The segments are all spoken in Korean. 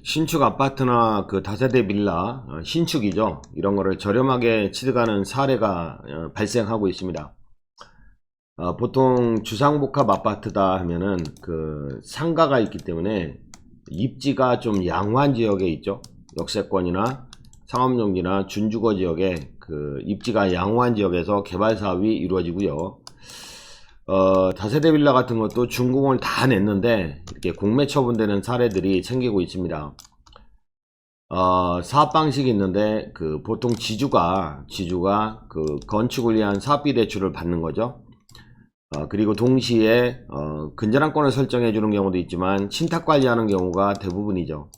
신축 아파트나 그 다세대 빌라 신축이죠. 이런 거를 저렴하게 취득하는 사례가 발생하고 있습니다. 보통 주상복합 아파트다 하면은 그 상가가 있기 때문에 입지가 좀 양호한 지역에 있죠. 역세권이나 상업용지나 준주거 지역에 그 입지가 양호한 지역에서 개발 사업이 이루어지고요. 다세대 빌라 같은 것도 준공을 다 냈는데 이렇게 공매 처분되는 사례들이 생기고 있습니다. 사업 방식이 있는데 그 보통 지주가 그 건축을 위한 사업비 대출을 받는 거죠. 그리고 동시에 근저당권을 설정해 주는 경우도 있지만 신탁 관리하는 경우가 대부분이죠.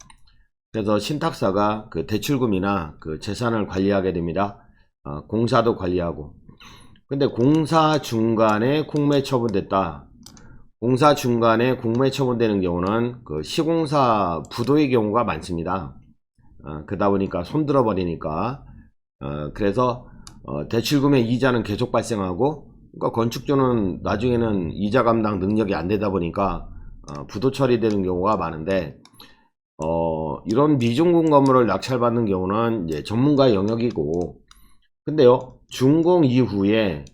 그래서 신탁사가 그 대출금이나 그 재산을 관리하게 됩니다. 공사도 관리하고. 근데 공사 중간에 공매 처분됐다. 공사 중간에 공매 처분되는 경우는 그 시공사 부도의 경우가 많습니다. 그러다 보니까 손들어 버리니까 그래서 대출금의 이자는 계속 발생하고, 그러니까 건축주는 나중에는 이자 감당 능력이 안 되다 보니까 부도 처리되는 경우가 많은데, 이런 미준공 건물을 낙찰받는 경우는 이제 전문가 영역이고, 근데요, 준공 이후에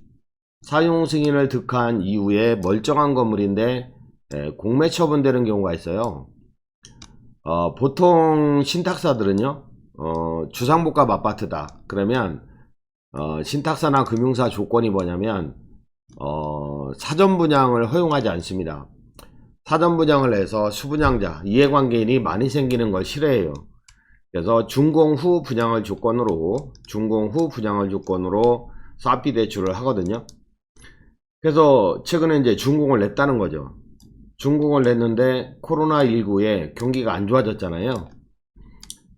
사용 승인을 득한 이후에 멀쩡한 건물인데 공매 처분되는 경우가 있어요. 보통 신탁사들은요, 주상복합 아파트다 그러면 신탁사나 금융사 조건이 뭐냐면 사전 분양을 허용하지 않습니다. 사전 분양을 해서 수분양자, 이해관계인이 많이 생기는 걸 싫어해요. 그래서 준공 후 분양을 조건으로 사업비 대출을 하거든요. 그래서 최근에 이제 준공을 냈다는 거죠. 준공을 냈는데 코로나19에 경기가 안 좋아졌잖아요.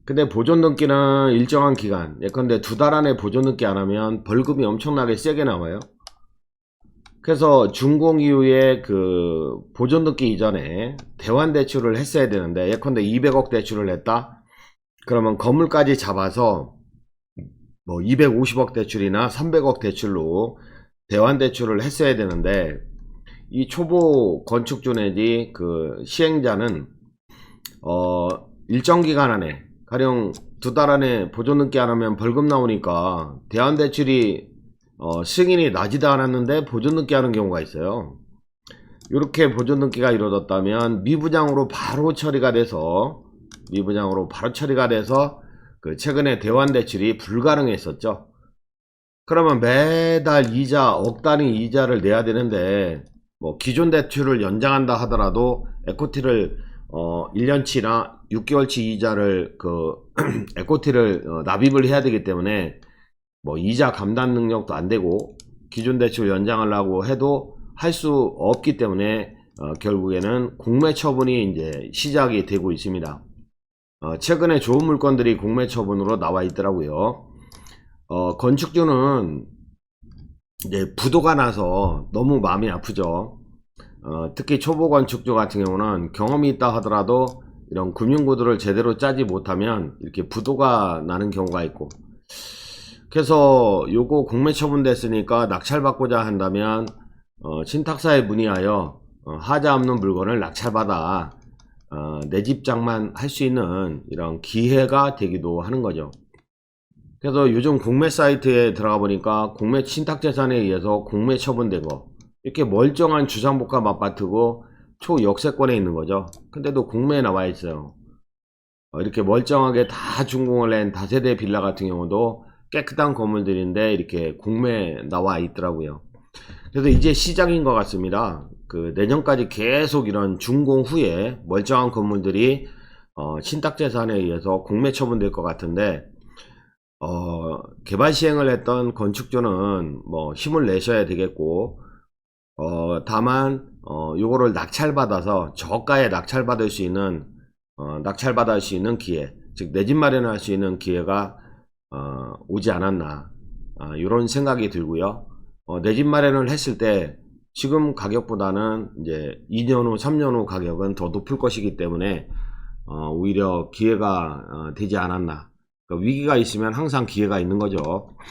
근데 보존 등기는 일정한 기간, 예컨대 2달 안에 보존 등기 안 하면 벌금이 엄청나게 세게 나와요. 그래서 준공 이후에 그 보존 등기 이전에 대환 대출을 했어야 되는데, 예컨대 200억 대출을 했다 그러면 건물까지 잡아서 뭐 250억 대출이나 300억 대출로 대환 대출을 했어야 되는데, 이 초보 건축주 내지 그 시행자는 일정 기간 안에, 가령 2달 안에 보존 등기 안 하면 벌금 나오니까 대환 대출이 승인이 나지도 않았는데 보존 등기 하는 경우가 있어요. 이렇게 보존 등기가 이루어졌다면 미부장으로 바로 처리가 돼서 그 최근에 대환 대출이 불가능했었죠. 그러면 매달 이자, 억 단위 이자를 내야 되는데, 뭐 기존 대출을 연장한다 하더라도 에코티를 1년치나 6개월치 이자를 그 에코티를 납입을 해야 되기 때문에 뭐 이자 감당 능력도 안 되고, 기존 대출 연장하려고 해도 할 수 없기 때문에 결국에는 공매 처분이 이제 시작이 되고 있습니다. 최근에 좋은 물건들이 공매 처분으로 나와 있더라고요. 건축주는 이제 부도가 나서 너무 마음이 아프죠. 특히 초보 건축주 같은 경우는 경험이 있다 하더라도 이런 금융구조를 제대로 짜지 못하면 이렇게 부도가 나는 경우가 있고, 그래서 요거 공매 처분됐으니까 낙찰받고자 한다면 신탁사에 문의하여 하자 없는 물건을 낙찰받아 내 집장만 할 수 있는 이런 기회가 되기도 하는 거죠. 그래서 요즘 공매 사이트에 들어가 보니까 공매 신탁재산에 의해서 공매 처분된 거, 이렇게 멀쩡한 주상복합 아파트고 초역세권에 있는 거죠. 근데도 공매에 나와 있어요. 이렇게 멀쩡하게 다 준공을 낸 다세대 빌라 같은 경우도 깨끗한 건물들인데 이렇게 공매에 나와 있더라고요. 그래서 이제 시작인 것 같습니다. 그 내년까지 계속 이런 준공 후에 멀쩡한 건물들이 신탁재산에 의해서 공매 처분될 것 같은데, 개발 시행을 했던 건축주는 뭐 힘을 내셔야 되겠고, 다만 요거를 낙찰받아서 저가에 낙찰받을 수 있는 기회, 즉 내 집 마련할 수 있는 기회가 오지 않았나, 이런 생각이 들고요. 내 집 마련을 했을 때 지금 가격보다는 이제 2년 후 3년 후 가격은 더 높을 것이기 때문에 오히려 기회가 되지 않았나. 그러니까 위기가 있으면 항상 기회가 있는 거죠.